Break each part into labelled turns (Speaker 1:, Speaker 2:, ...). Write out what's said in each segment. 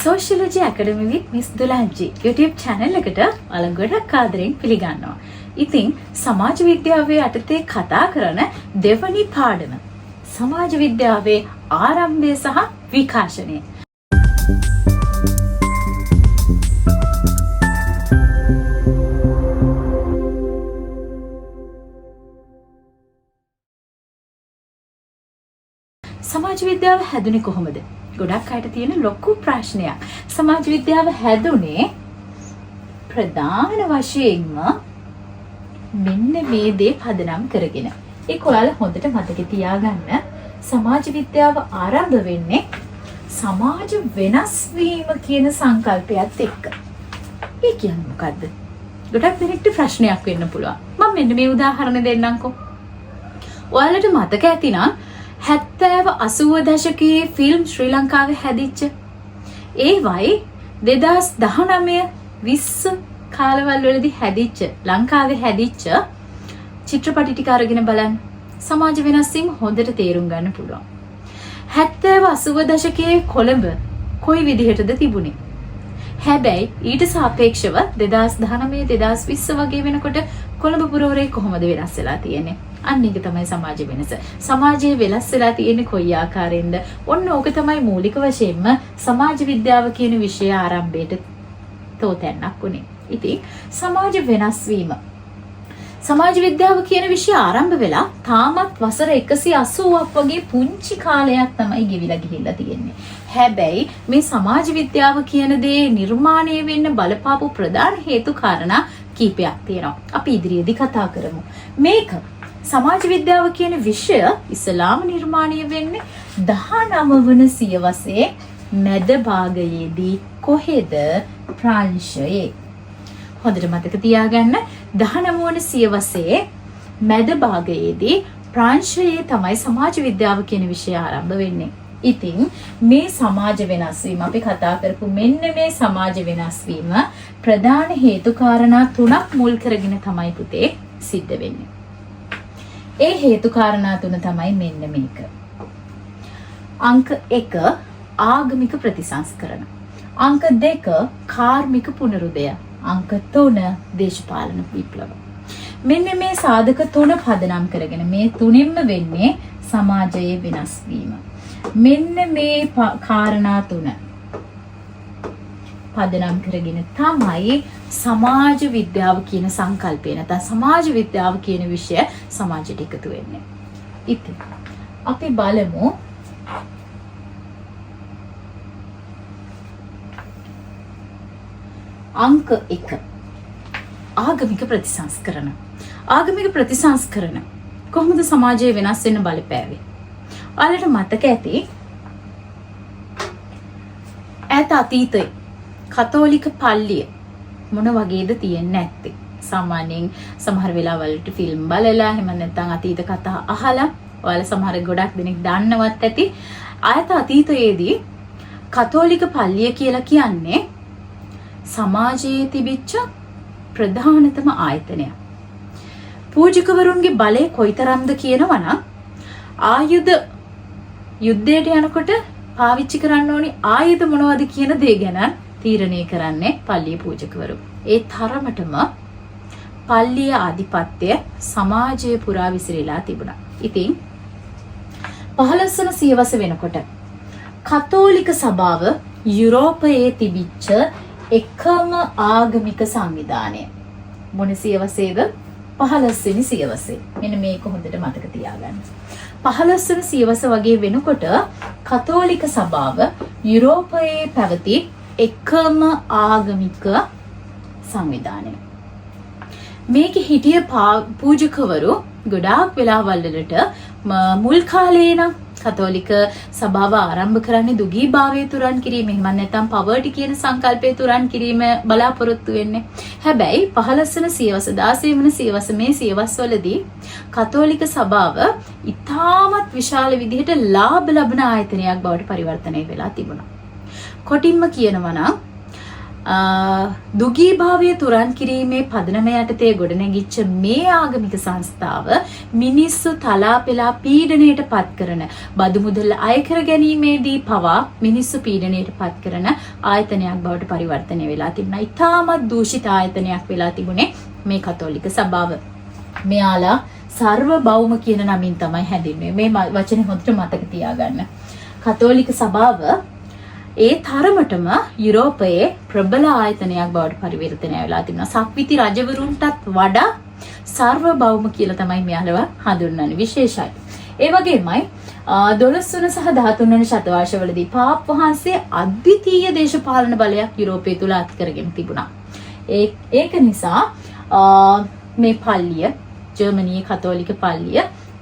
Speaker 1: Sociology Academy with Miss Dulanji YouTube channel එකට ඔයාලා ගොඩක් ආදරෙන් පිළිගන්නවා. ඉතින් සමාජ විද්‍යාවේ යටතේ කතා කරන දෙවනි පාඩම සමාජ විද්‍යාවේ ආරම්භය සහ විකාශනය. සමාජ විද්‍යාව හැදුනේ කොහොමද? ගොඩක් අයට තියෙන ලොකු ප්‍රශ්නයක්. සමාජ විද්‍යාව හැදුනේ ප්‍රධාන වශයෙන්ම මෙන්න මේ දේ පදනම් කරගෙන. ඒක ඔයාලා හොඳට මතක තියාගන්න. සමාජ විද්‍යාව ආරම්භ වෙන්නේ සමාජ වෙනස් වීම කියන සංකල්පයත් එක්ක. ඒ කියන්නේ මොකද්ද? ගොඩක් දෙනෙක්ට ප්‍රශ්නයක් වෙන්න පුළුවන්. මම මෙන්න මේ උදාහරණ දෙන්නම්කෝ. ඔයාලට මතක ඇතිනම් 70 80 දශකයේ ෆිල්ම් ශ්‍රී ලංකාවේ හැදිච්ච ඒවයි 2019 20 කාලවල වලදී හැදිච්ච ලංකාවේ හැදිච්ච චිත්‍රපටි ටික අරගෙන බලන්න. සමාජ වෙනස් වීම හොඳට තේරුම් ගන්න පුළුවන්. 70 80 දශකයේ කොළඹ කොයි විදිහටද තිබුණේ? හැබැයි ඊට සාපේක්ෂව 2019 2020 වගේ වෙනකොට කොළඹ පුරවරේ කොහොමද වෙනස් වෙලා තියෙන්නේ? අන්න ඒක තමයි සමාජ වෙනස. සමාජයේ වෙනස් වෙලා තියෙන්නේ කොයි ආකාරයෙන්ද? ඔන්න ඕක තමයි මූලික වශයෙන්ම සමාජ විද්‍යාව කියන විෂය ආරම්භයට තෝතැන්නක් උනේ. ඉතින් සමාජ වෙනස් වීම සමාජ විද්‍යාව කියන විෂය ආරම්භ වෙලා තාමත් වසර 180ක් වගේ පුංචි කාලයක් තමයි ගෙවිලා ගිහිල්ලා තියෙන්නේ. හැබැයි මේ සමාජ විද්‍යාව කියන දේ නිර්මාණය වෙන්න බලපාපු ප්‍රධාන හේතු කාරණා කීපයක් තියෙනවා. අපි ඉදිරියේදී කතා කරමු. මේක සමාජ විද්‍යාව කියන විෂය ඉස්ලාම නිර්මාණය වෙන්නේ 19 වන සියවසේ මැද භාගයේදී කොහෙද? ප්‍රංශයේ. හොඳට මතක තියාගන්න 19 වන සියවසේ මැද භාගයේදී ප්‍රංශයේ තමයි සමාජ විද්‍යාව කියන විෂය ආරම්භ වෙන්නේ. ඉතින් මේ සමාජ වෙනස් වීම අපි කතා කරපු මෙන්න මේ සමාජ වෙනස් වීම ප්‍රධාන හේතු කාරණා 3ක් මුල් කරගෙන තමයි පුතේ සිද්ධ වෙන්නේ. ඒ හේතු කාරණා 3 තමයි මෙන්න මේක. අංක 1 ආගමික ප්‍රතිසංස්කරණ. අංක 2 කාර්මික පුනරුදය. අංක 3 දේශපාලන විප්ලව. මෙන්න මේ සාධක 3 පදනම් කරගෙන මේ තුනින්ම වෙන්නේ සමාජයේ වෙනස් වීම. මෙන්න මේ කාරණා 3 පදනම් කරගෙන තමයි සමාජ විද්‍යාව කියන සංකල්පය නැත්නම් සමාජ විද්‍යාව කියන විෂය සමාජයට එකතු වෙන්නේ. ඉතින් අපි බලමු අංක 1 ආගමික ප්‍රතිසංස්කරණ. ආගමික ප්‍රතිසංස්කරණ කොහොමද සමාජයේ වෙනස් වෙන්න බලපෑවේ? ඔයාලට මතක ඇති ඈත අතීතයේ කතෝලික පල්ලිය මොන වගේද තියෙන්නේ නැත්තේ? සාමාන්‍යයෙන් සමහර වෙලාවලට ෆිල්ම් බලලා එහෙම නැත්නම් අතීත කතා අහලා ඔයාලා සමහර ගොඩක් දෙනෙක් දන්නවත් ඇති. ඈත අතීතයේදී කතෝලික පල්ලිය කියලා කියන්නේ සමාජයේ තිබිච්ච ප්‍රධානතම ආයතනය. පූජකවරුන්ගේ බලය කොයිතරම්ද කියනවනම් ආයුධ යුද්ධයට යනකොට පාවිච්චි කරන්න ඕනි ආයුධ මොනවද කියන දේ ගැන තීරණය කරන්නේ පල්ලිය පූජකවරු. ඒ තරමටම පල්ලිය ආධිපත්‍ය සමාජයේ පුරා විසිරීලා තිබුණා. ඉතින් 15 වන සියවස වෙනකොට කතෝලික සභාව යුරෝපයේ තිබිච්ච එකම ආගමික සංවිධානය. මොන සියවසේද? 15 වෙනි සියවසේ. මෙන්න මේක හොඳට මතක තියාගන්න. 15 වෙනි සියවස වගේ වෙනකොට කතෝලික සභාව යුරෝපයේ පැවති එකම ආගමික සංවිධානය. මේකේ හිටිය පූජකවරු ගොඩාක් වෙලාවල් වලට මුල් කාලේ නම් කතෝලික සභාව ආරම්භ කරන්නේ දුගීභාවය තුරන් කිරීම එහෙම නැත්නම් පවර්ටි කියන සංකල්පය තුරන් කිරීම බලාපොරොත්තු වෙන්නේ. හැබැයි 15 වන සියවස 16 වන සියවස මේ සියවස්වලදී කතෝලික සභාව ඉතාමත් විශාල විදිහට ලාභ ලබන ආයතනයක් බවට පරිවර්තනය වෙලා තිබුණා. කොටින්ම කියනවා නම් දුගී භාවය තුරන් කිරීමේ පදනම යටතේ ගොඩනැගිච්ච මේ ආගමික සංස්ථාව මිනිස්සු තලා පෙලා පීඩණයට පත් කරන බදු මුදල් අය කර ගැනීමේදී පවා මිනිස්සු පීඩණයට පත් කරන ආයතනයක් බවට පරිවර්තනය වෙලා තිබුණා. ඉතාමත් දූෂිත ආයතනයක් වෙලා තිබුණේ මේ කතෝලික සභාව. මෙයාලා සර්ව භෞම කියන නමින් තමයි හැදින්වෙන්නේ. මේ වචනේ හොඳට මතක තියාගන්න. කතෝලික සභාව ඒ තරමටම යුරෝපයේ ප්‍රබල ආයතනයක් බවට පරිවර්තනය වෙලා තිබුණා. සක්විති රජවරුන්ටත් වඩා සර්වභෞම කියලා තමයි මෙයාලව හඳුන්වන්නේ. විශේෂයි. ඒ වගේමයි 12 වන සහ 13 වන ශතවර්ෂවලදී පාප් වහන්සේ අද්විතීය දේශපාලන බලයක් යුරෝපය තුල අත් කරගෙන තිබුණා. ඒක නිසා මේ පල්ලිය ජර්මනියේ කතෝලික පල්ලිය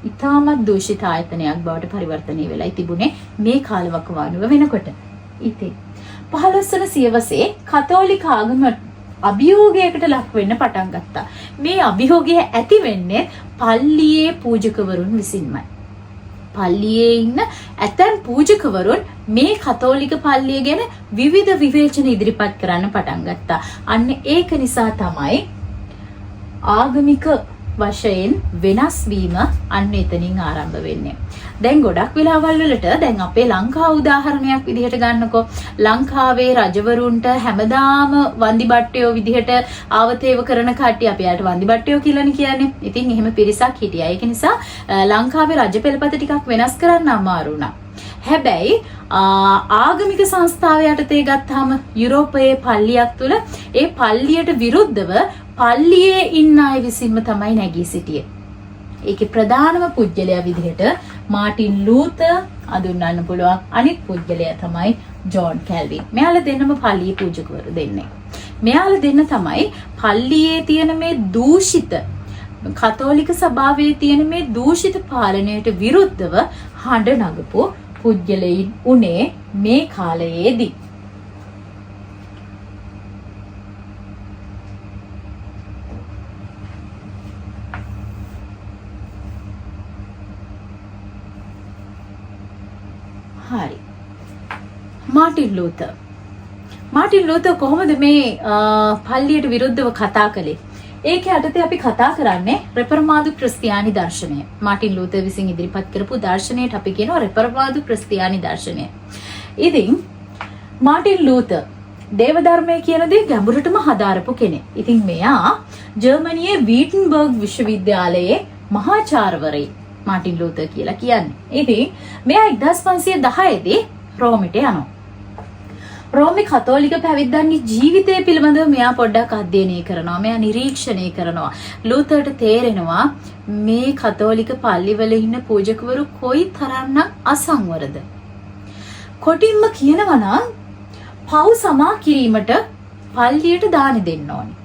Speaker 1: ඉතාමත් දූෂිත ආයතනයක් බවට පරිවර්තනය වෙලා තිබුණේ මේ කාලවකවානුව වෙනකොට. ඉතින් 15 වන සියවසේ කතෝලික ආගම අභියෝගයකට ලක් වෙන්න පටන් ගත්තා. මේ අභියෝගය ඇති වෙන්නේ පල්ලියේ පූජකවරුන් විසින්මයි. පල්ලියේ ඉන්න ඇතැම් පූජකවරුන් මේ කතෝලික පල්ලිය ගැන විවිධ විවේචන ඉදිරිපත් කරන්න පටන් ගත්තා. අන්න ඒක නිසා තමයි ආගමික වශයෙන් වෙනස් වීම අන්න එතනින් ආරම්භ වෙන්නේ. දැන් ගොඩක් වෙලාවල් වලට දැන් අපේ ලංකාව උදාහරණයක් විදිහට ගන්නකො. ලංකාවේ රජවරුන්ට හැමදාම වන්දිබට්ටයෝ විදිහට ආවතේව කරන කට්ටිය අපි යාට වන්දිබට්ටයෝ කියලානේ කියන්නේ. ඉතින් එහෙම පිරිසක් හිටියා. ඒක නිසා ලංකාවේ රජ පෙළපත ටිකක් වෙනස් කරන්න අමාරු වුණා. හැබැයි ආගමික සංස්ථාව යටතේ ගත්තාම යුරෝපයේ පල්ලියක් තුල ඒ පල්ලියට විරුද්ධව පල්ලියේ ඉන්න අය විසින්ම තමයි නැගී සිටියේ. ඒකේ ප්‍රධානම පුජ්‍යලයා විදිහට මාටින් ලූතර් අඳුන්වන්න පුළුවන්. අනිත් පුජ්‍යලයා තමයි ජෝන් කැල්වින්. මෙයාලා දෙන්නම පල්ලියේ පූජකවරු දෙන්නේ. මෙයාලා දෙන්න තමයි පල්ලියේ තියෙන මේ දූෂිත කතෝලික සභාවේ තියෙන මේ දූෂිත පාලනයට විරුද්ධව හඬ නගපු පුජ්‍යලයින් උනේ මේ කාලයේදී. හරි. මාටින් ලූතර් කොහොමද මේ පල්ලියට විරුද්ධව කතා කළේ? ඒක යටතේ අපි කතා කරන්නේ රෙපර්මාදු ක්‍රිස්තියානි දර්ශනය. මාටින් ලූතර් විසින් ඉදිරිපත් කරපු දර්ශනයට අපි කියනවා රෙපර්මාදු ක්‍රිස්තියානි දර්ශනය. ඉතින් මාටින් ලූතර් දේව ධර්මය කියන දේ ගැඹුරටම හදාරපු කෙනෙක්. ඉතින් මෙයා ජර්මනියේ වීටන්බර්ග් විශ්වවිද්‍යාලයේ මහාචාර්යවරයෙක් මාටින් ලූතර් කියලා කියන්නේ. ඉතින් මෙයා 1510 දී රෝමෙට යනවා. රෝමේ කතෝලික පැවිද්දන්ගේ ජීවිතය පිළිබඳව මෙයා පොඩ්ඩක් අධ්‍යයනය කරනවා. මෙයා නිරීක්ෂණය කරනවා. ලූතරට තේරෙනවා මේ කතෝලික පල්ලිවල ඉන්න පූජකවරු කොයි තරම්නම් අසංවරද. කොටින්ම කියනවා නම් පව් සමා කිරීමට පල්ලියට දාන දෙන්න ඕනේ.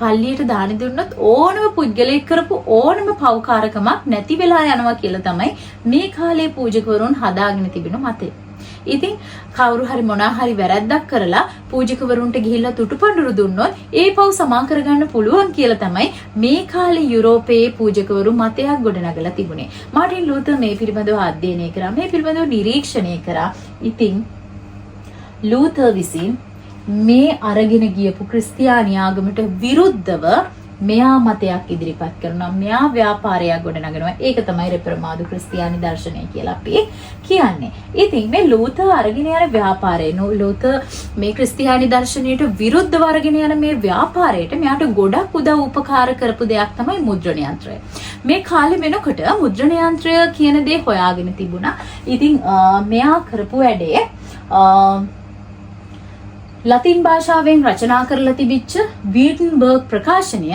Speaker 1: පල්ලියට දාන දුන්නොත් ඕනම පුද්ගලයෙක් කරපු ඕනම පව්කාරකමක් නැති වෙලා යනවා කියලා තමයි මේ කාලේ පූජකවරුන් හදාගෙන තිබෙන මතය. ඉතින් කවුරු හරි මොනවා හරි වැරැද්දක් කරලා පූජකවරුන්ට ගිහිල්ලා තුටුපඬුරු දුන්නොත් ඒ පව් සමා කරගන්න පුළුවන් කියලා තමයි මේ කාලේ යුරෝපයේ පූජකවරු මතයක් ගොඩනගලා තිබුණේ. මාටින් ලූතර් මේ පිළිබඳව අධ්‍යයනය කරා. මේ පිළිබඳව නිරීක්ෂණය කරා. ඉතින් ලූතර් විසින් මේ අරගෙන ගියපු ක්‍රිස්තියානි ආගමට විරුද්ධව මෙයා මතයක් ඉදිරිපත් කරනවා. මෙයා ව්‍යාපාරයක් ගොඩනගනවා. ඒක තමයි රෙපර්මාදු ක්‍රිස්තියානි දර්ශනය කියලා අපි කියන්නේ. ඉතින් මේ ලූතර් අරගෙන යන ව්‍යාපාරය ලූතර් මේ ක්‍රිස්තියානි දර්ශනයට විරුද්ධව අරගෙන යන මේ ව්‍යාපාරයට මෙයාට ගොඩක් උදව් උපකාර කරපු දෙයක් තමයි මුද්‍රණ යන්ත්‍රය. මේ කාලේ වෙනකොට මුද්‍රණ යන්ත්‍රය කියන දේ හොයාගෙන තිබුණා. ඉතින් මෙයා කරපු වැඩේ ලතින් භාෂාවෙන් රචනා කරලා තිබිච්ච වීටන්බර්ග් ප්‍රකාශනය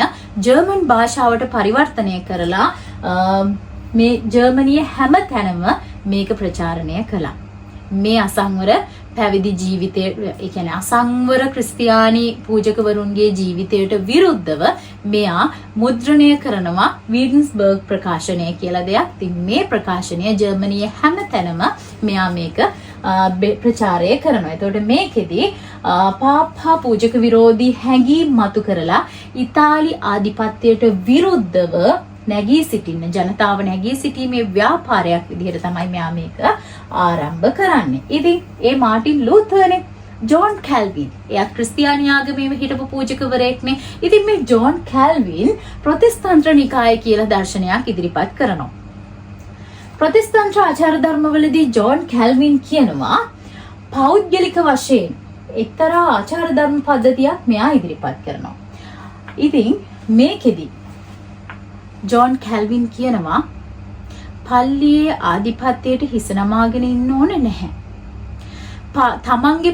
Speaker 1: ජර්මන් භාෂාවට පරිවර්තනය කරලා මේ ජර්මනියේ හැම තැනම මේක ප්‍රචාරණය කළා. මේ අසංවර පැවිදි ජීවිතය, ඒ කියන්නේ අසංවර ක්‍රිස්තියානි පූජකවරුන්ගේ ජීවිතයට විරුද්ධව මෙයා මුද්‍රණය කරනවා වීටන්බර්ග් ප්‍රකාශනය කියලා දෙයක්. ඉතින් මේ ප්‍රකාශනය ජර්මනියේ හැම තැනම මෙයා මේක ප්‍රචාරය කරනවා. එතකොට මේකෙදී පාප්පා පූජක විරෝධී හැඟීම් මතු කරලා ඉතාලි ආධිපත්‍යයට විරුද්ධව නැගී සිටින ජනතාව නැගී සිටීමේ ව්‍යාපාරයක් විදිහට තමයි මෙයා මේක ආරම්භ කරන්නේ. ඉතින් ඒ මාටින් ලූතරනේ ජෝන් කැල්වින්. එයා ක්‍රිස්තියානි ආගමේම හිටපු පූජකවරයෙක්නේ. ඉතින් මේ ජෝන් කැල්වින් ප්‍රොටෙස්ටන්ත නිකාය කියලා දර්ශනයක් ඉදිරිපත් කරනවා. ප්‍රොටෙස්ටන්ත ආචාර ධර්මවලදී ජෝන් කැල්වින් කියනවා පෞද්ගලික වශයෙන් එක්තරා ආචාර ධර්ම පද්ධතියක් මෙයා ඉදිරිපත් කරනවා. ඉතින් මේකෙදි ජෝන් කැල්වින් කියනවා පල්ලියේ ආධිපත්‍යයට හිස නමාගෙන ඉන්න ඕනේ නැහැ. තමන්ගේ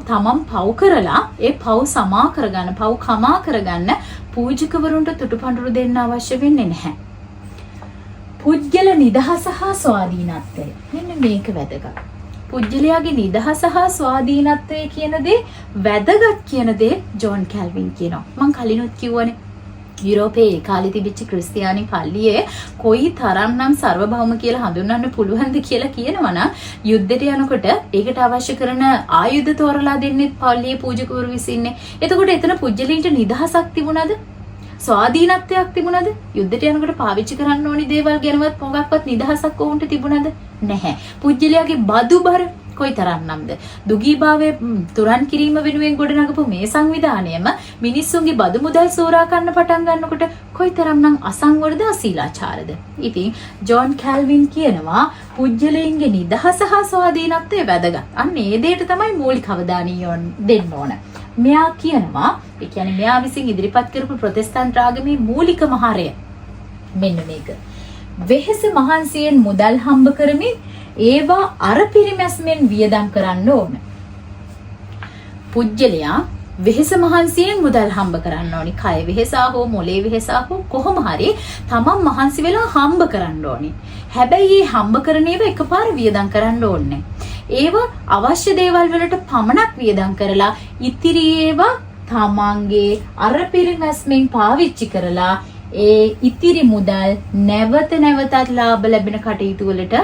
Speaker 1: තමන් පව් කරලා ඒ පව් සමා කරගන්න, පව් කමා කරගන්න පූජකවරුන්ට තුටුපඬුරු දෙන්න අවශ්‍ය වෙන්නේ නැහැ. පුද්ගල නිදහස හා ස්වාධීනත්වය. මෙන්න මේක වැදගත්. පුද්ගලයාගේ නිදහස හා ස්වාධීනත්වය කියන දේ වැදගත් කියන දේ ජෝන් කැල්වින් කියනවා. මම කලිනුත් කිව්වනේ යුරෝපයේ ඒ කාලේ තිබිච්ච ක්‍රිස්තියානි පල්ලියේ කොයි තරම්නම් සර්වභෞම කියලා හඳුන්වන්න පුළුවන්ද කියලා කියනවනම් යුද්ධයට යනකොට ඒකට අවශ්‍ය කරන ආයුධ තෝරලා දෙන්නේ පල්ලියේ පූජකවරු විසින්නේ. එතකොට එතන පුජ්‍යලින්ට නිදහසක් තිබුණාද? ස්වාධීනත්වයක් තිබුණාද? යුද්ධයට යනකොට පාවිච්චි කරන්න ඕනි දේවල් ගැනවත් මොකක්වත් නිදහසක් වුන්ට තිබුණාද? නැහැ. පුජ්‍යලයාගේ බදුබර කොයිතරම්නම්ද? දුගීභාවයේ තුරන් කිරීම වෙනුවෙන් ගොඩනගපු මේ සංවිධානයම මිනිස්සුන්ගේ බදු මුදල් සෝරා ගන්න පටන් ගන්නකොට කොයිතරම්නම් අසංවරද අශීලාචාරද? ඉතින් ජෝන් කැල්වින් කියනවා පුජ්‍යලයන්ගේ නිදහස හා ස්වාධීනත්වය වැදගත්. අන්න ඒ දෙයට තමයි මූලික අවධානය දෙන්න ඕන. මෙයා කියනවා, ඒ කියන්නේ මෙයා විසින් ඉදිරිපත් කරපු ප්‍රොටෙස්ටන්ත ආගමේ මූලිකම හරය මෙන්න මේක. වෙහෙස මහන්සියෙන් මුදල් හම්බ කරමින් ඒවා අර පිරිමැස්මෙන් වියදම් කරන්න ඕන. පුජ්‍යලයා වෙහෙස මහන්සියෙන් මුදල් හම්බ කරන්න ඕනි. කය වෙහෙසා හෝ මොලේ වෙහෙසා හෝ කොහොම හරි තමන් මහන්සි වෙලා හම්බ කරන්න ඕනි. හැබැයි මේ හම්බ කරන ඒවා එකපාර වියදම් කරන්න ඕනේ. ඒවා අවශ්‍ය දේවල් වලට පමණක් වියදම් කරලා ඉතිරි ඒවා තමන්ගේ අර පිරිමැස්මෙන් පාවිච්චි කරලා ඒ ඉතිරි මුදල් නැවත නැවතත් ලාභ ලැබෙන කටයුතු වලට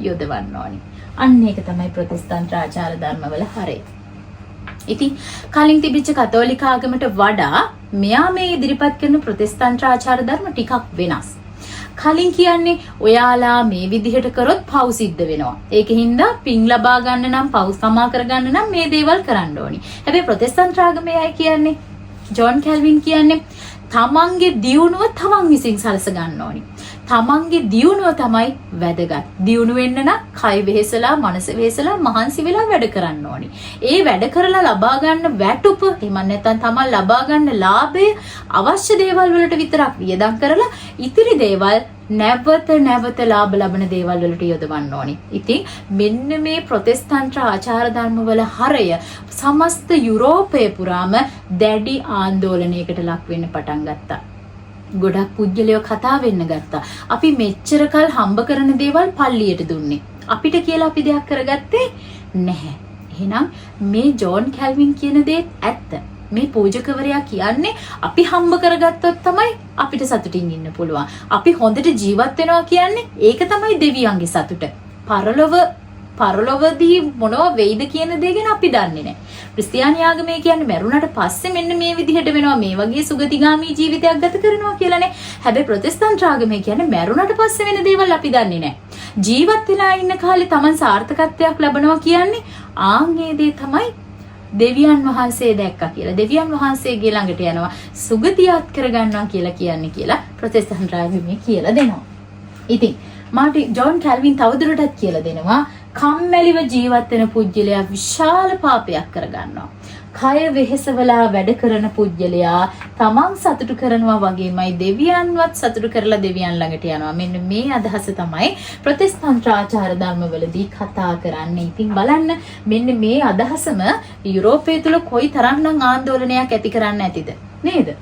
Speaker 1: යොදවන්න ඕනි. අන්න ඒක තමයි ප්‍රොටෙස්ටන්ත ආචාර ධර්මවල හරය. ඉතින් කලින් තිබිච්ච කතෝලික ආගමට වඩා මෙයා මේ ඉදිරිපත් කරන ප්‍රොටෙස්ටන්ත ආචාර ධර්ම ටිකක් වෙනස්. කලින් කියන්නේ ඔයාලා මේ විදිහට කරොත් පව් සිද්ධ වෙනවා. ඒකින්ද පින් ලබා ගන්න නම් පව් සමා කර ගන්න නම් මේ දේවල් කරන්න ඕනි. හැබැයි ප්‍රොටෙස්ටන්ත ආගමේ අය කියන්නේ ජෝන් කැල්වින් කියන්නේ තමන්ගේ දියුණුව තමන් විසින් සලස ගන්න ඕනි. තමන්ගේ දියුණුව තමයි වැදගත්. දියුණු වෙන්න නම් කය වෙහෙසලා, මනස වෙහෙසලා, මහන්සි වෙලා වැඩ කරන්න ඕනි. ඒ වැඩ කරලා ලබා ගන්න වැටුප, එහෙම නැත්නම් තමන් ලබා ගන්න ලාභය අවශ්‍ය දේවල් වලට විතරක් වියදම් කරලා ඉතිරි දේවල් නැවත ලාභ ලබන දේවල් වලට යොදවන්න ඕනි. ඉතින් මෙන්න මේ ප්‍රොටෙස්ටන්ත ආචාර ධර්ම වල හරය සමස්ත යුරෝපය පුරාම දැඩි ආందోලනයකට ලක් වෙන්න පටන් ගත්තා. ගොඩක් පුජ්‍යලයෝ කතා වෙන්න ගත්තා. අපි මෙච්චර කල් හම්බ කරන දේවල් පල්ලියට දුන්නේ. අපිට කියලා අපි දෙයක් කරගත්තේ නැහැ. එහෙනම් මේ ජෝන් කැල්වින් කියන දේ ඇත්ත. මේ පූජකවරයා කියන්නේ අපි හම්බ කරගත්තොත් තමයි අපිට සතුටින් ඉන්න පුළුවන්. අපි හොඳට ජීවත් වෙනවා කියන්නේ ඒක තමයි දෙවියන්ගේ සතුට. පරලොවදී මොනවා වෙයිද කියන දේ ගැන අපි දන්නේ නැහැ. ක්‍රිස්තියානි ආගමේ කියන්නේ මරුණට පස්සේ මෙන්න මේ විදිහට වෙනවා, මේ වගේ සුගතිගාමී ජීවිතයක් ගත කරනවා කියලානේ. හැබැයි ප්‍රොටෙස්ටන්ත ආගමේ කියන්නේ මරුණට පස්සේ වෙන දේවල් අපි දන්නේ නැහැ. ජීවත් වෙලා ඉන්න කාලේ Taman සාර්ථකත්වයක් ලබනවා කියන්නේ ආන්ගේ දේ තමයි දෙවියන් වහන්සේ දැක්කා කියලා. දෙවියන් වහන්සේගේ ළඟට යනවා, සුගතියත් කරගන්නවා කියලා ප්‍රොටෙස්ටන්ත ආගමේ කියලා දෙනවා. ඉතින් ජෝන් කැල්වින් තවදුරටත් කියලා දෙනවා කම්මැලිව ජීවත් වෙන පුජ්‍යලයා විශාල පාපයක් කරගන්නවා. කය වෙහෙසවලා වැඩ කරන පුජ්‍යලයා තමන් සතුටු කරනවා වගේමයි දෙවියන්වත් සතුටු කරලා දෙවියන් ළඟට යනවා. මෙන්න මේ අදහස තමයි ප්‍රොටෙස්ටන්ත ආචාර ධර්මවලදී කතා කරන්නේ. ඉතින් බලන්න මෙන්න මේ අදහසම යුරෝපය තුල කොයි තරම්නම් ආందోලනයක් ඇති කරන්න ඇතිද නේද?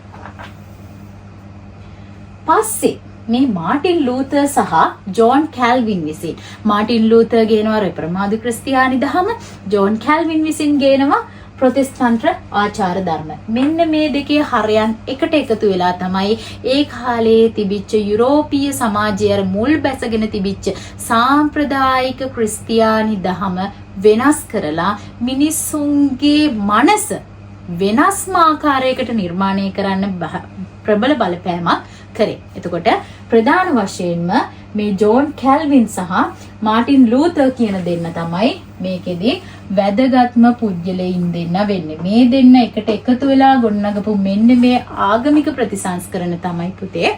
Speaker 1: පස්සේ මේ මාටින් ලූතර් සහ ජෝන් කැල්වින් විසින් මාටින් ලූතර් ගේනවා රෙපර්මාදු ක්‍රිස්තියානි දහම, ජෝන් කැල්වින් විසින් ගේනවා ප්‍රොටෙස්ටන්ත ආචාර ධර්ම. මෙන්න මේ දෙකේ හරයන් එකට එකතු වෙලා තමයි ඒ කාලේ තිබිච්ච යුරෝපීය සමාජයේ මුල් බැසගෙන තිබිච්ච සාම්ප්‍රදායික ක්‍රිස්තියානි දහම වෙනස් කරලා මිනිසුන්ගේ මනස වෙනස්ම ආකාරයකට නිර්මාණය කරන්න ප්‍රබල බලපෑමක් කරේ. එතකොට ප්‍රධාන වශයෙන්ම මේ ජෝන් කැල්වින් සහ මාටින් ලූතර් කියන දෙන්න තමයි මේකෙදි වැදගත්ම පුජ්‍යලයින් දෙන්න වෙන්නේ. මේ දෙන්න එකට එකතු වෙලා ගොඩනගපු මෙන්න මේ ආගමික ප්‍රතිසංස්කරණ තමයි පුතේ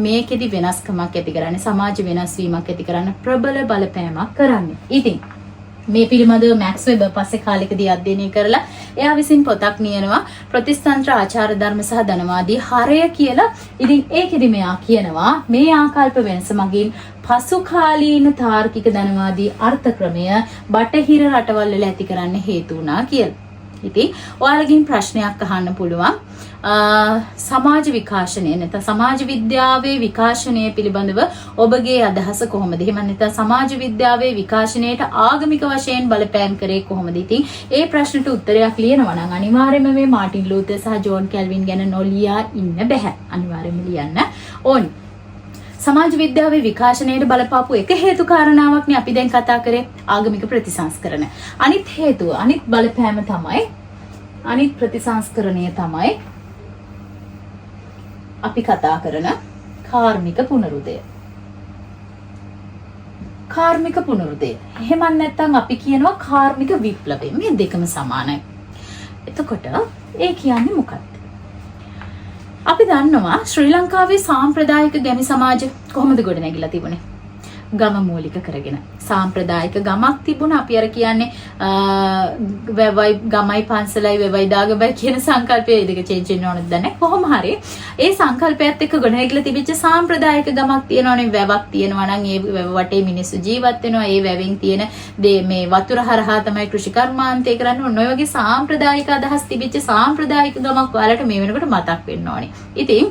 Speaker 1: මේකෙදි වෙනස්කමක් ඇති කරන්නේ, සමාජ වෙනස් වීමක් ඇති කරන්න ප්‍රබල බලපෑමක් කරන්නේ. ඉතින් මේ පිළිබඳව මැක්ස් වෙබර් පස්සේ කාලෙකදී අධ්‍යයනය කරලා එයා විසින් පොතක් නියනවා ප්‍රතිස්තන්ත්‍ර ආචාර ධර්ම සහ ධනවාදී හරය කියලා. ඉතින් ඒකෙදි මෙයා කියනවා මේ ආකල්ප වෙනස මගින් පසුකාලීන තාර්කික ධනවාදී අර්ථ ක්‍රමය බටහිර රටවල් වල ඇති කරන්න හේතු වුණා කියලා. ඉතින් ඔයාලගෙන් ප්‍රශ්නයක් අහන්න පුළුවන් සමාජ විකාශනය නැත්නම් සමාජ විද්‍යාවේ විකාශනය පිළිබඳව ඔබගේ අදහස කොහොමද? එහෙම නැත්නම් සමාජ විද්‍යාවේ විකාශනයට ආගමික වශයෙන් බලපෑම් කරේ කොහොමද? ඉතින් ඒ ප්‍රශ්නට උත්තරයක් ලියනවා නම් අනිවාර්යයෙන්ම මේ මාටින් ලූතර් සහ ජෝන් කැල්වින් ගැන නොලියා ඉන්න බෑ. අනිවාර්යයෙන්ම ලියන්න ඕනි. සමාජ විද්‍යාවේ විකාශනයට බලපාපු එක හේතු කාරණාවක්නේ අපි දැන් කතා කරේ ආගමික ප්‍රතිසංස්කරණ. අනිත් හේතුව අනිත් බලපෑම තමයි අනිත් ප්‍රතිසංස්කරණය තමයි අපි කතා කරන කාර්මික පුනරුදය. කාර්මික පුනරුදය. එහෙම නැත්නම් අපි කියනවා කාර්මික විප්ලවය. මේ දෙකම සමානයි. එතකොට ඒ කියන්නේ මොකක්ද? අපි දන්නවා ශ්‍රී ලංකාවේ සාම්ප්‍රදායික ගැමි සමාජ කොහොමද ගොඩ නැගිලා තිබුණේ? ගම මූලික කරගෙන සාම්ප්‍රදායික ගමක් තිබුණා. අපි අර කියන්නේ වැවයි ගමයි පන්සලයි වැවයි දාගබයි කියන සංකල්පය දෙක චේන්ජ් වෙන්න ඕනද නැහැ. කොහොම හරි ඒ සංකල්පයත් එක්ක ගොඩ නැගිලා තිබිච්ච සාම්ප්‍රදායික ගමක් තියෙනවනේ. වැවක් තියෙනවා නම් ඒ වැව වටේ මිනිස්සු ජීවත් වෙනවා. ඒ වැවෙන් තියෙන මේ වතුර හරහා තමයි කෘෂි කර්මාන්තය කරන්නේ. ඔන්න ඔය වගේ සාම්ප්‍රදායික අදහස් තිබිච්ච සාම්ප්‍රදායික ගමක් ඔයාලට මේ වෙනකොට මතක් වෙන්න ඕනේ. ඉතින්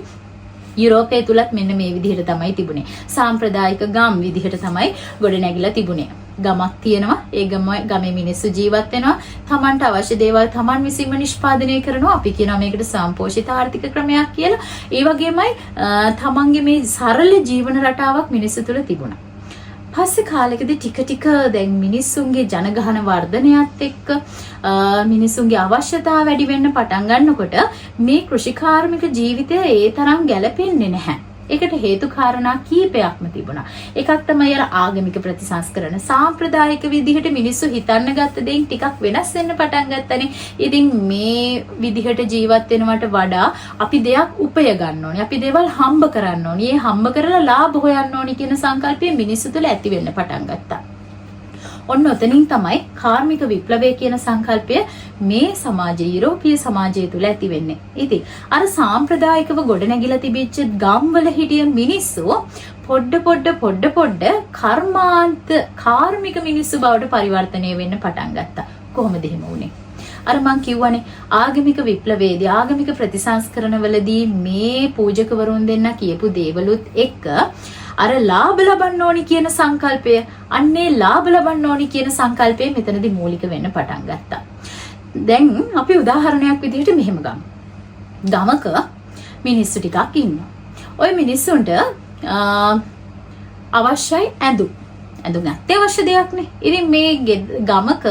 Speaker 1: යුරෝපයේ තුලත් මෙන්න මේ විදිහට තමයි තිබුණේ. සාම්ප්‍රදායික ගම් විදිහට තමයි ගොඩ නැගිලා තිබුණේ. ගමක් තියෙනවා. ඒ ගමේ මිනිස්සු ජීවත් වෙනවා. Tamanට අවශ්‍ය දේවල් Taman විසින්ම නිෂ්පාදනය කරනවා. අපි කියනවා මේකට සම්පෝෂිත ආර්ථික ක්‍රමයක් කියලා. ඒ වගේමයි Tamanගේ මේ සරල ජීවන රටාවක් මිනිස්සු තුල තිබුණා. පස්සේ කාලෙකදී ටික ටික දැන් මිනිස්සුන්ගේ ජනගහන වර්ධනයත් එක්ක මිනිස්සුන්ගේ අවශ්‍යතාව වැඩි වෙන්න පටන් ගන්නකොට මේ කෘෂිකාර්මික ජීවිතය ඒ තරම් ගැළපෙන්නේ නැහැ. ඒකට හේතු කාරණා කීපයක්ම තිබුණා. එකක් තමයි අර ආගමික ප්‍රතිසංස්කරණ. සාම්ප්‍රදායික විදිහට මිනිස්සු හිතන්න ගත්ත දේන් ටිකක් වෙනස් වෙන්න පටන් ගත්තනේ. ඉතින් මේ විදිහට ජීවත් වෙනවට වඩා අපි දෙයක් උපය ගන්න ඕනේ. අපි දේවල් හම්බ කරන්න ඕනේ. මේ හම්බ කරලා ලාභ හොයන්න ඕනේ කියන සංකල්පය මිනිස්සු තුළ ඇති වෙන්න පටන් ගත්තා. ඔන්න ඔතනින් තමයි කාර්මික විප්ලවය කියන සංකල්පය මේ සමාජයේ යුරෝපීය සමාජය තුළ ඇති වෙන්නේ. ඉතින් අර සාම්ප්‍රදායිකව ගොඩ නැගිලා තිබිච්ච ගම්වල හිටිය මිනිස්සු පොඩ කර්මාන්ත කාර්මික මිනිස්සු බවට පරිවර්තනය වෙන්න පටන් ගත්තා. කොහොමද එහෙම වුනේ? අර මං කියවනේ ආගමික විප්ලවයේදී ආගමික ප්‍රතිසංස්කරණවලදී මේ පූජකවරුන් දෙන්න කියපු දේවලුත් එක්ක අර ලාභ ලබන්න ඕනි කියන සංකල්පය අන්නේ ලාභ ලබන්න ඕනි කියන සංකල්පය මෙතනදී මූලික වෙන්න පටන් ගත්තා. දැන් අපි උදාහරණයක් විදිහට මෙහෙම ගමු. ගමක මිනිස්සු ටිකක් ඉන්නවා. ওই මිනිස්සුන්ට අවශ්‍යයි ඇඳුම්. ඇඳුම් අත්‍යවශ්‍ය දෙයක් නේ. ඉතින් මේ ගමක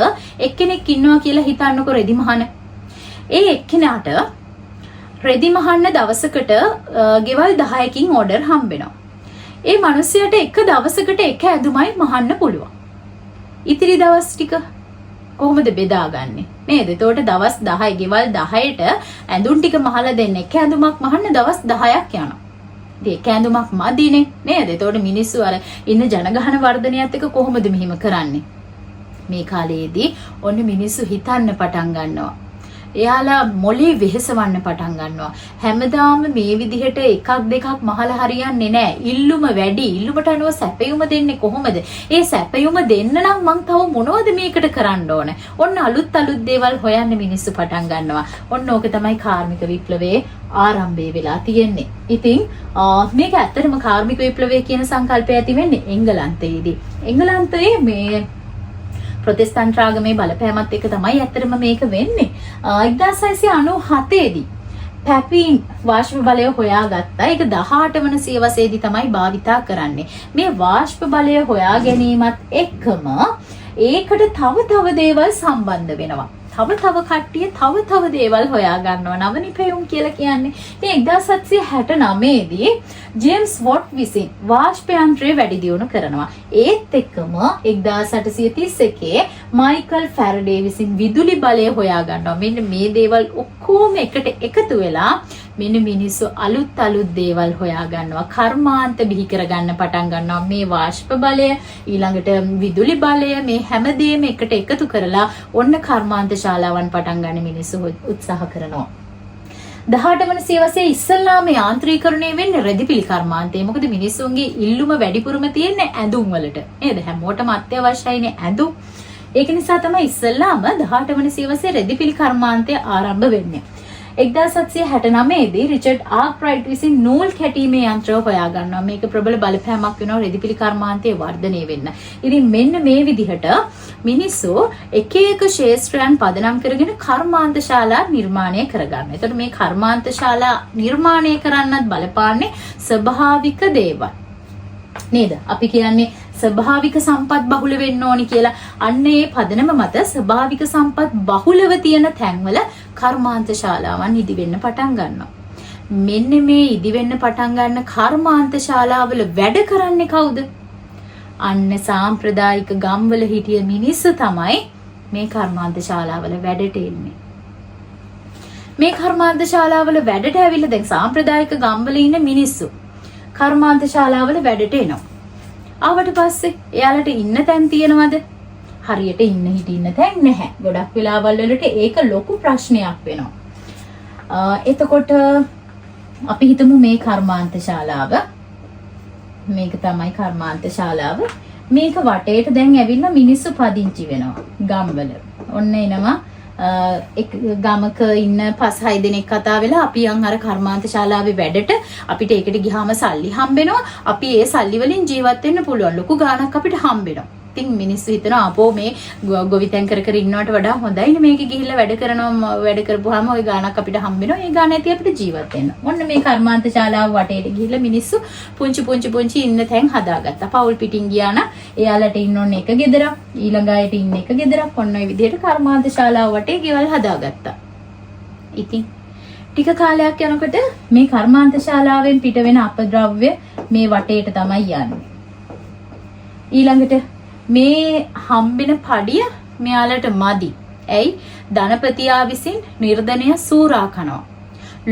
Speaker 1: එක්කෙනෙක් ඉන්නවා කියලා හිතන්නකො රෙදි මහන. ඒ එක්කෙනාට රෙදි මහන්න දවසකට ගෙවල් 10කින් ඕඩර් හම්බෙනවා. ඒ මිනිහයාට එක දවසකට එක ඇඳුමයි මහන්න පුළුවන්. ඉතිරි දවස් ටික කොහොමද බෙදාගන්නේ? නේද? එතකොට දවස් 10 ගෙවල් 10ට ඇඳුම් ටික මහලා දෙන්න එක ඇඳුමක් මහන්න දවස් 10ක් යනවා. ඉතින් එක ඇඳුමක් මදිනේ නේද? එතකොට මිනිස්සු අර ඉන්න ජනගහන වර්ධනයත් එක්ක කොහොමද මෙහිම කරන්නේ? මේ කාලයේදී ඔන්න මිනිස්සු හිතන්න පටන් ගන්නවා. එයාලා මොලේ වෙහෙසවන්න පටන් ගන්නවා. හැමදාම මේ විදිහට එකක් දෙකක් මහලා හරියන්නේ නැහැ. ඉල්ලුම වැඩි. ඉල්ලුමට අනුව සැපයුම දෙන්නේ කොහොමද? ඒ සැපයුම දෙන්න නම් මං තව මොනවද මේකට කරන්න ඕන? ඔන්න අලුත් දේවල් හොයන්න මිනිස්සු පටන් ගන්නවා. ඔන්න ඕක තමයි කාර්මික විප්ලවයේ ආරම්භය වෙලා තියෙන්නේ. ඉතින් මේක ඇත්තටම කාර්මික විප්ලවය කියන සංකල්පය ඇති වෙන්නේ එංගලන්තයේදී. එංගලන්තයේ මේ ප්‍රොටෙස්ටන්ට් ආගමේ බලපෑමත් එක්ක තමයි ඇත්තටම මේක වෙන්නේ. 1697 දී පැපින් වාෂ්ප බලය හොයාගත්තා. ඒක 18 වන සියවසේදී තමයි භාවිතා කරන්නේ. මේ වාෂ්ප බලය හොයා ගැනීමත් එක්කම ඒකට තව දේවල් සම්බන්ධ වෙනවා. තව කට්ටිය තව දේවල් හොයා ගන්නවා. නව නිපැයුම් කියලා කියන්නේ. ඉතින් 1769 දී ජේම්ස් වොට් විසින් වාෂ්ප යන්ත්‍රය වැඩි දියුණු කරනවා. ඒත් එක්කම 1831 මයිකල් ෆැරඩේ විසින් විදුලි බලය හොයා ගන්නවා. මෙන්න මේ දේවල් ඔක්කොම එකට එකතු වෙලා මෙන්න මිනිස්සු අලුත් දේවල් හොයා ගන්නවා. කර්මාන්ත බිහි කරගන්න පටන් ගන්නවා. මේ වාෂ්ප බලය ඊළඟට විදුලි බලය මේ හැමදේම එකට එකතු කරලා ඔන්න කර්මාන්ත ශාලාවන් පටන් ගන්න මිනිස්සු උත්සාහ කරනවා. 18 වන සියවසේ ඉස්සල්ලාම යාන්ත්‍රීකරණය වෙන්නේ රෙදිපිලි කර්මාන්තේ. මොකද මිනිස්සුන්ගේ ඉල්ලුම වැඩිපුරම තියෙන්නේ ඇඳුම් වලට. නේද? හැමෝටම අත්‍යවශ්‍යයිනේ ඇඳුම්. ඒක නිසා තමයි ඉස්සල්ලාම 18 වන සියවසේ රෙදිපිලි කර්මාන්තය ආරම්භ වෙන්නේ. 1769 දී රිචඩ් ආක්රයිට් විසින් නූල් කැටීමේ යන්ත්‍රය හොයා ගන්නවා. මේක ප්‍රබල බලපෑමක් වෙනවා රෙදිපිලි කර්මාන්තයේ වර්ධනය වෙන්න. ඉතින් මෙන්න මේ විදිහට මිනිස්සු එක ශේෂ්ත්‍රයන් පදනම් කරගෙන කර්මාන්ත ශාලා නිර්මාණය කරගන්න. එතකොට මේ කර්මාන්ත ශාලා නිර්මාණය කරන්නත් බලපාන්නේ ස්වභාවික දේවල්. නේද? අපි කියන්නේ ස්වභාවික සම්පත් බහුල වෙන්න ඕනි කියලා. අන්න ඒ පදනම මත ස්වභාවික සම්පත් බහුලව තියෙන තැන්වල කර්මාන්ත ශාලාවන් ඉදි වෙන්න පටන් ගන්නවා. මෙන්න මේ ඉදි වෙන්න පටන් ගන්න කර්මාන්ත ශාලාවල වැඩ කරන්නේ කවුද? අන්න සාම්ප්‍රදායික ගම්වල හිටිය මිනිස්සු තමයි මේ කර්මාන්ත ශාලාවල වැඩට එන්නේ. මේ කර්මාන්ත ශාලාවල වැඩට ඇවිල්ලා දැන් සාම්ප්‍රදායික ගම්වල ඉන්න මිනිස්සු කර්මාන්ත ශාලාවල වැඩට එනවා. ආවට පස්සේ එයාලට ඉන්න තැන් තියනවද? හරියට ඉන්න තැන් නැහැ. ගොඩක් වෙලාවල් වලට ඒක ලොකු ප්‍රශ්නයක් වෙනවා. එතකොට අපි හිතමු මේ කර්මාන්ත ශාලාව. මේක තමයි කර්මාන්ත ශාලාව. මේක වටේට දැන් ඇවිල්ලා මිනිස්සු පදිංචි වෙනවා ගම්වල. ඔන්න එනවා එක් ගමක ඉන්න 5-6 දෙනෙක් කතා වෙලා අපි යන් අර කර්මාන්ත ශාලාවේ වැඩට අපිට ඒකට ගියාම සල්ලි හම්බෙනවා. අපි ඒ සල්ලි වලින් ජීවත් වෙන්න පුළුවන්. ලොකු ගාණක් අපිට හම්බෙනවා. ඉතින් මිනිස්සු හිතනවා අපෝ මේ ගොවිතැන් කර ඉන්නවට වඩා හොඳයිනේ මේක ගිහිල්ලා වැඩ කරපුවාම ওই ගාණක් අපිට හම්බෙනවා. ඒ ගාණ ඇති අපිට ජීවත් වෙන්න. ඔන්න මේ කර්මාන්ත ශාලාව වටේට ගිහිල්ලා මිනිස්සු පුංචි ඉන්න තැන් හදාගත්තා. පවුල් පිටින් ගියා නම් එයාලට ඉන්න ඕනේ එක ගෙදරක්, ඊළඟ අයට ඉන්න එක ගෙදරක්. ඔන්න ඔය විදිහට කර්මාන්ත ශාලාව වටේ ගෙවල් හදාගත්තා. ඉතින් ටික කාලයක් යනකොට මේ කර්මාන්ත ශාලාවෙන් පිට වෙන අපද්‍රව්‍ය මේ වටේට තමයි යන්නේ. ඊළඟට මේ හම්බෙන පඩිය මෙයාලට මදි. ඇයි? ධනපතියා විසින් නිර්ධනය සූරා කනවා.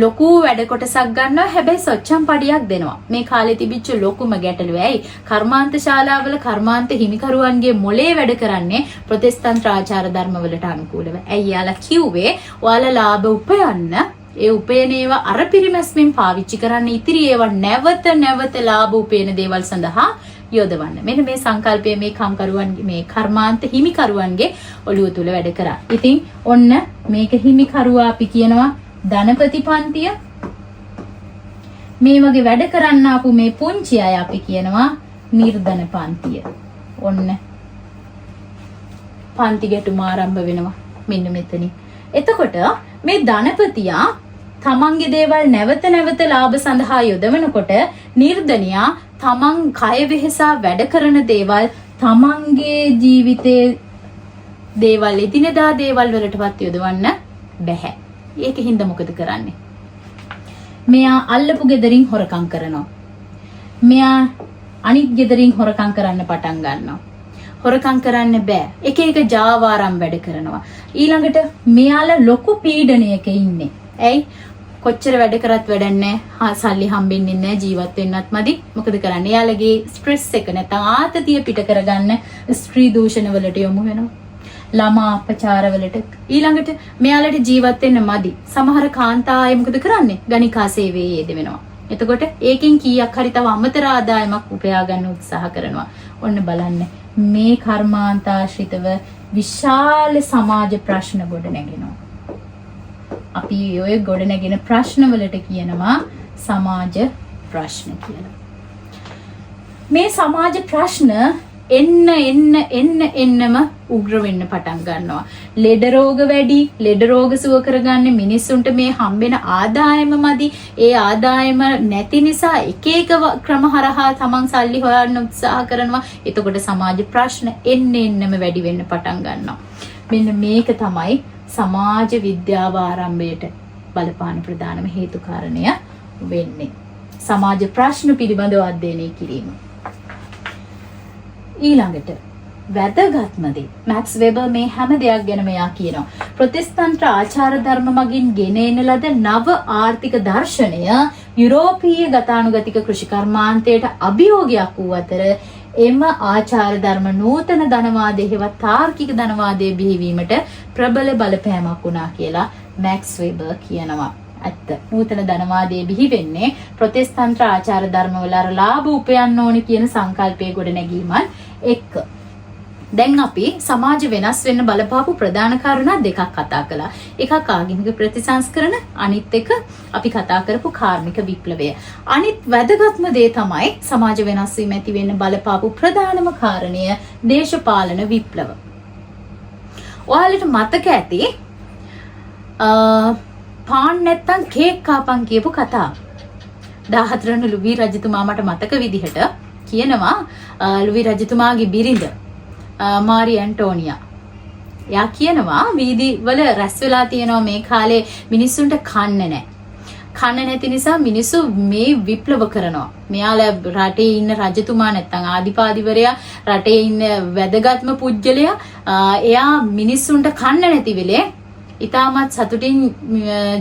Speaker 1: ලොකු වැඩ කොටසක් ගන්නවා. හැබැයි සොච්චම් පඩියක් දෙනවා. මේ කාලේ තිබිච්ච ලොකුම ගැටලුව ඇයි? කර්මාන්ත ශාලාවල කර්මාන්ත හිමිකරුවන්ගේ මොලේ වැඩ කරන්නේ ප්‍රොටෙස්ටන්ට් ආචාර ධර්ම වලට අනුකූලව. ඇයි? යාලා කිව්වේ ඔයාලා ලාභ උපයන්න ඒ උපයන ඒවා අර පිරිමැස්මෙන් පාවිච්චි කරන්න, ඉතිරි ඒවා නැවත ලාභ උපයන දේවල් සඳහා යොදවන්න. මෙන්න මේ සංකල්පය මේ කම්කරුවන්ගේ මේ කර්මාන්ත හිමිකරුවන්ගේ ඔළුව තුල වැඩ කරා. ඉතින් ඔන්න මේක හිමිකරුවා අපි කියනවා ධනපති පන්තිය. මේ වගේ වැඩ කරන්න ආපු මේ පුංචි අය අපි කියනවා නිර්ධන පන්තිය. ඔන්න පන්ති ගැටුම ආරම්භ වෙනවා මෙන්න මෙතනින්. එතකොට මේ ධනපතියා තමන්ගේ දේවල් නැවත ලාභ සඳහා යොදවනකොට නිර්ධනියා තමන් කය වෙහසා වැඩ කරන දේවල් තමන්ගේ ජීවිතයේ දේවල් එදිනෙදා දේවල් වලටවත් යොදවන්න බැහැ. ඒකින්ද මොකද කරන්නේ? මෙයා අල්ලපු ගෙදරින් හොරකම් කරනවා. මෙයා අනිත් ගෙදරින් හොරකම් කරන්න පටන් ගන්නවා. හොරකම් කරන්න බෑ. එක ජාවාරම් වැඩ කරනවා. ඊළඟට මෙයාලා ලොකු පීඩනයක ඉන්නේ. ඇයි? කොච්චර වැඩ කරත් වැඩක් නැහැ. සල්ලි හම්බෙන්නේ නැහැ. ජීවත් වෙන්නත් මදි. මොකද කරන්නේ? එයාලගේ ස්ට්‍රෙස් එක නැත්නම් ආතතිය පිට කරගන්න ස්ත්‍රී දූෂණ වලට යොමු වෙනවා. ළමා අපචාර වලට. ඊළඟට මෙයාලට ජීවත් වෙන්න මදි. සමහර කාන්තා අය මොකද කරන්නේ? ගණිකා සේවයේ යෙදෙනවා. එතකොට ඒකෙන් කීයක් හරි තව අමතර ආදායමක් උපයා ගන්න උත්සාහ කරනවා. ඔන්න බලන්න මේ කර්මාන්තාශ්‍රිතව විශාල සමාජ ප්‍රශ්න ගොඩ නැගෙනවා. අපි ඔය ගොඩ නැගෙන ප්‍රශ්න වලට කියනවා සමාජ ප්‍රශ්න කියලා. මේ සමාජ ප්‍රශ්න එන්නම උග්‍ර වෙන්න පටන් ගන්නවා. ලෙඩ රෝග වැඩි, ලෙඩ රෝග සුව කරගන්න මිනිස්සුන්ට මේ හම්බෙන ආදායම මදි. ඒ ආදායම නැති නිසා එක ක්‍රම හරහා තමන් සල්ලි හොයන්න උත්සාහ කරනවා. එතකොට සමාජ ප්‍රශ්න එන්නම වැඩි වෙන්න පටන් ගන්නවා. මෙන්න මේක තමයි සමාජ විද්‍යාව ආරම්භයට බලපාන ප්‍රධානම හේතු කාරණය වෙන්නේ. සමාජ ප්‍රශ්න පිළිබඳව අධ්‍යයනය කිරීම. ඊළඟට වැදගත්ම දේ මැක්ස් වෙබර් මේ හැම දෙයක් ගැනම එයා කියනවා. ප්‍රොටෙස්ටන්ට් ආචාර ධර්ම මගින් ගෙන එන ලද නව ආර්ථික දර්ශනය යුරෝපීය ගතානුගතික කෘෂිකර්මාන්තයට අභියෝගයක් වූ අතර එම ආචාර ධර්ම නූතන ධනවාදයේ හෙවත් තාර්කික ධනවාදයේ බිහිවීමට ප්‍රබල බලපෑමක් වුණා කියලා මැක්ස් වෙබර් කියනවා. ඇත්ත. නූතන ධනවාදයේ බිහි වෙන්නේ ප්‍රොටෙස්ටන්ට් ආචාර ධර්ම වල අර ලාභ උපයන්න ඕනි කියන සංකල්පයේ ගොඩ නැගීමත් එක්ක. දැන් අපි සමාජ වෙනස් වෙන්න බලපාපු ප්‍රධාන කාරණා දෙකක් කතා කළා. එකක් ආගමික ප්‍රතිසංස්කරණ, අනිත් එක අපි කතා කරපු කාර්මික විප්ලවය. අනිත් වැදගත්ම දේ තමයි සමාජ වෙනස් වීම ඇති වෙන්න බලපාපු ප්‍රධානම කාරණය දේශපාලන විප්ලව. ඔයාලට මතක ඇති පාන් නැත්තම් කේක් කාපන් කියපු කතාව. 14 වෙනි ලුවී රජතුමා මට මතක විදිහට කියනවා ලුවී රජතුමාගේ බිරිඳ මාරි ඇන්ටෝනියා. එයා කියනවා වීදි වල රැස් වෙලා තියෙනවා මේ කාලේ මිනිස්සුන්ට කන්න නැහැ. කන්න නැති නිසා මිනිස්සු මේ විප්ලව කරනවා. මෙයාලා රටේ ඉන්න රජතුමා නැත්තම් ආදිපාදිවරයා රටේ ඉන්න වැදගත්ම පුජ්‍යලයා එයා මිනිස්සුන්ට කන්න නැති වෙලේ ඉතාමත් සතුටින්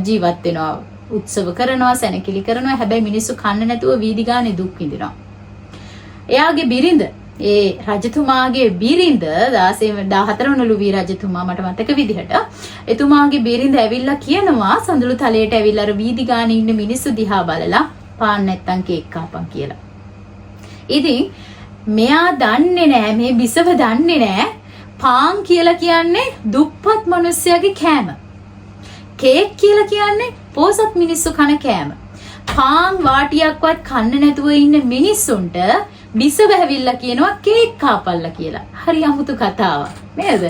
Speaker 1: ජීවත් වෙනවා. උත්සව කරනවා, සැනකිලි කරනවා. හැබැයි මිනිස්සු කන්න නැතුව වීදි ගානේ දුක් විඳිනවා. එයාගේ බිරිඳ ඒ රජතුමාගේ බිරිඳ 14 වන ලුවී රජතුමා මට මතක විදිහට එතුමාගේ බිරිඳ ඇවිල්ලා කියනවා සඳුළු තලයට ඇවිල්ලා අර වීදි ගානේ ඉන්න මිනිස්සු දිහා බලලා පාන් නැත්තම් කේක් කාපන් කියලා. ඉතින් මෙයා දන්නේ නැහැ මේ බිසව දන්නේ නැහැ පාන් කියලා කියන්නේ දුප්පත් මිනිස්සයාගේ කෑම. කේක් කියලා කියන්නේ පොසත් මිනිස්සු කන කෑම. පාන් වාටියක්වත් කන්න නැතුව ඉන්න මිනිස්සුන්ට බිසව ඇවිල්ලා කියනවා කේක් කාපල්ලා කියලා. හරි අමුතු කතාවක් නේද?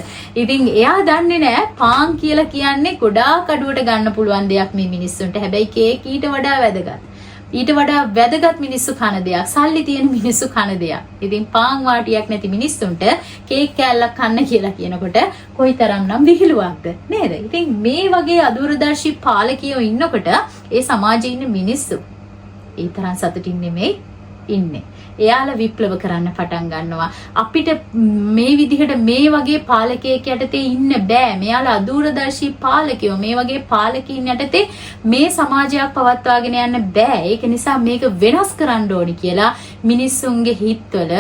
Speaker 1: ඉතින් එයා දන්නේ නැහැ පාන් කියලා කියන්නේ ගොඩාක් අඩුවට ගන්න පුළුවන් දෙයක් මේ මිනිස්සුන්ට. හැබැයි කේක් ඊට වඩා වැදගත්. ඊට වඩා වැදගත් මිනිස්සු කන දෙයක්. සල්ලි තියෙන මිනිස්සු කන දෙයක්. ඉතින් පාන් වාටියක් නැති මිනිස්සුන්ට කේක් කෑල්ලක් කන්න කියලා කියනකොට කොයිතරම්නම් විහිළුවක්ද නේද? ඉතින් මේ වගේ අදූරදර්ශී පාලකයෝ ඉන්නකොට ඒ සමාජයේ ඉන්න මිනිස්සු ඒ තරම් සතුටින් නෙමෙයි ඉන්නේ. එයාලා විප්ලව කරන්න පටන් ගන්නවා. අපිට මේ විදිහට මේ වගේ පාලකයෙක් යටතේ ඉන්න බෑ. මෙයාලා අදූරදර්ශී පාලකයෝ. මේ වගේ පාලකයින් යටතේ මේ සමාජයක් පවත්වාගෙන යන්න බෑ. ඒක නිසා මේක වෙනස් කරන්න ඕනි කියලා මිනිස්සුන්ගේ හිතවල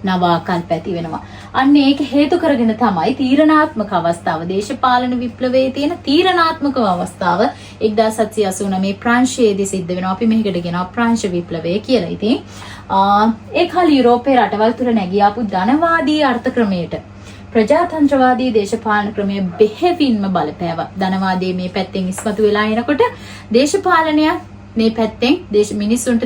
Speaker 1: නවාකල්ප ඇති වෙනවා. අන්න ඒක හේතු කරගෙන තමයි තීරණාත්මක අවස්ථාව දේශපාලන විප්ලවයේ තියෙන තීරණාත්මක අවස්ථාව 1789 ප්‍රංශයේදී සිද්ධ වෙනවා. අපි මේකට කියනවා ප්‍රංශ විප්ලවය කියලා. ඉතින් ඒ කාලේ යුරෝපයේ රටවල් තුල නැගී ආපු ධනවාදී අර්ථ ක්‍රමයට ප්‍රජාතන්ත්‍රවාදී දේශපාලන ක්‍රමයේ බෙහෙවින්ම බලපෑවා. ධනවාදයේ මේ පැත්තෙන් ඉස්මතු වෙලා එනකොට දේශපාලනය මේ පැත්තෙන් මිනිස්සුන්ට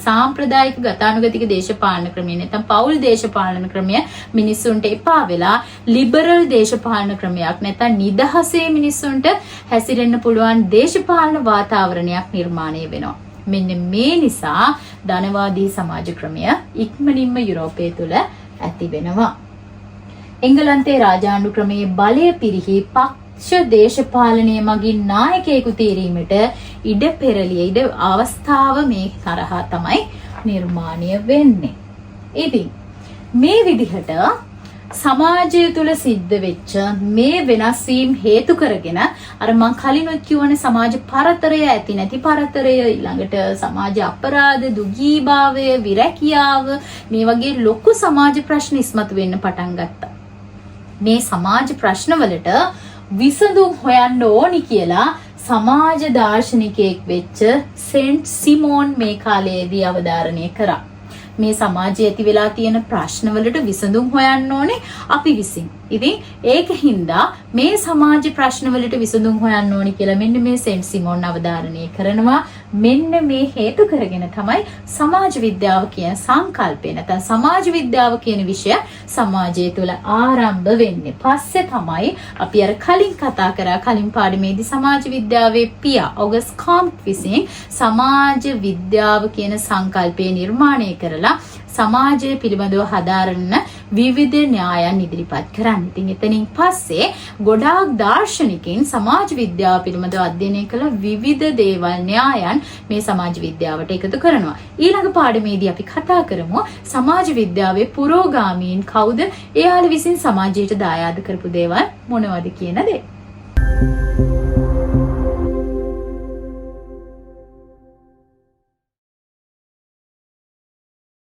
Speaker 1: සාම්ප්‍රදායික ගතානුගතික දේශපාලන ක්‍රමය නැත්නම් පෞල් දේශපාලන ක්‍රමය මිනිස්සුන්ට එපා වෙලා ලිබරල් දේශපාලන ක්‍රමයක් නැත්නම් නිදහසේ මිනිස්සුන්ට හැසිරෙන්න පුළුවන් දේශපාලන වාතාවරණයක් නිර්මාණය වෙනවා. මෙන්න මේ නිසා ධනවාදී සමාජ ක්‍රමය ඉක්මනින්ම යුරෝපය තුල ඇති වෙනවා. එංගලන්තයේ රාජාණ්ඩු ක්‍රමයේ බලය පිරිහි දේශපාලනය මගින් නායකයෙකු තීරීමට ඉඩ පෙරළිය ඉඩ අවස්ථාව මේ කරහා තමයි නිර්මාණය වෙන්නේ. ඉතින් මේ විදිහට සමාජය තුල සිද්ධ වෙච්ච මේ වෙනස් වීම හේතු කරගෙන අර මං කලිනුත් කියවන සමාජ පරතරය ඇති නැති පරතරය ඊළඟට සමාජ අපරාධ දුගීභාවය විරැකියාව මේ වගේ ලොකු සමාජ ප්‍රශ්න ඉස්මතු වෙන්න පටන් ගත්තා. මේ සමාජ ප්‍රශ්නවලට විසඳුම් හොයන්න ඕනි කියලා සමාජ දාර්ශනිකයෙක් වෙච්ච සෙන්ට් සිමෝන් මේ කාලයේදී අවධාරණය කරා. මේ සමාජයේ ඇති වෙලා තියෙන ප්‍රශ්නවලට විසඳුම් හොයන්න ඕනේ අපි විසින්. ඉතින් ඒකින්ද මේ සමාජ ප්‍රශ්නවලට විසඳුම් හොයන්න ඕනි කියලා මෙන්න මේ සෙන්ට් සිමෝන් අවධාරණය කරනවා. මෙන්න මේ හේතු කරගෙන තමයි සමාජ විද්‍යාව කියන සංකල්පය නැත්නම් සමාජ විද්‍යාව කියන විෂය සමාජය තුළ ආරම්භ වෙන්නේ. පස්සේ තමයි අපි අර කලින් කතා කරා කලින් පාඩමේදී සමාජ විද්‍යාවේ පියා ඔගස් කොම්ට් විසින් සමාජ විද්‍යාව කියන සංකල්පය නිර්මාණය කරලා සමාජය පිළිබඳව හදාරන විවිධ න්‍යායන් ඉදිරිපත් කරන්න. ඉතින් එතනින් පස්සේ ගොඩාක් දාර්ශනිකයින් සමාජ විද්‍යාව පිළිබඳව අධ්‍යයනය කළ විවිධ දේවල් න්‍යායන් මේ සමාජ විද්‍යාවට එකතු කරනවා. ඊළඟ පාඩමේදී අපි කතා කරමු සමාජ විද්‍යාවේ පුරෝගාමීන් කවුද? එයාලා විසින් සමාජයට දායාද කරපු දේවල් මොනවද කියන දේ.